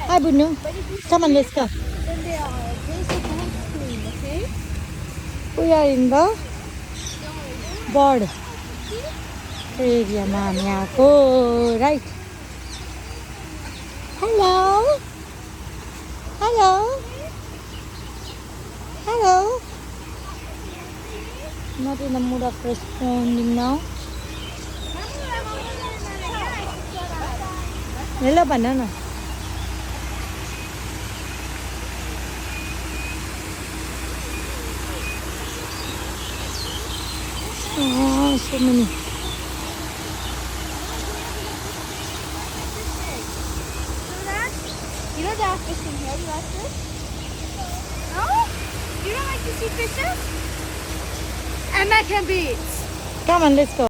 Hi, Bunu. But if you Come on, let's go. then they are basic and clean, okay? We are in the No, bird एरियामा हामी आएको right hello hello hello not in the mood of responding now hello भन न so many You know there are fish in here. You like this? No? You don't like to see fishes? Emma can beat. come on let's go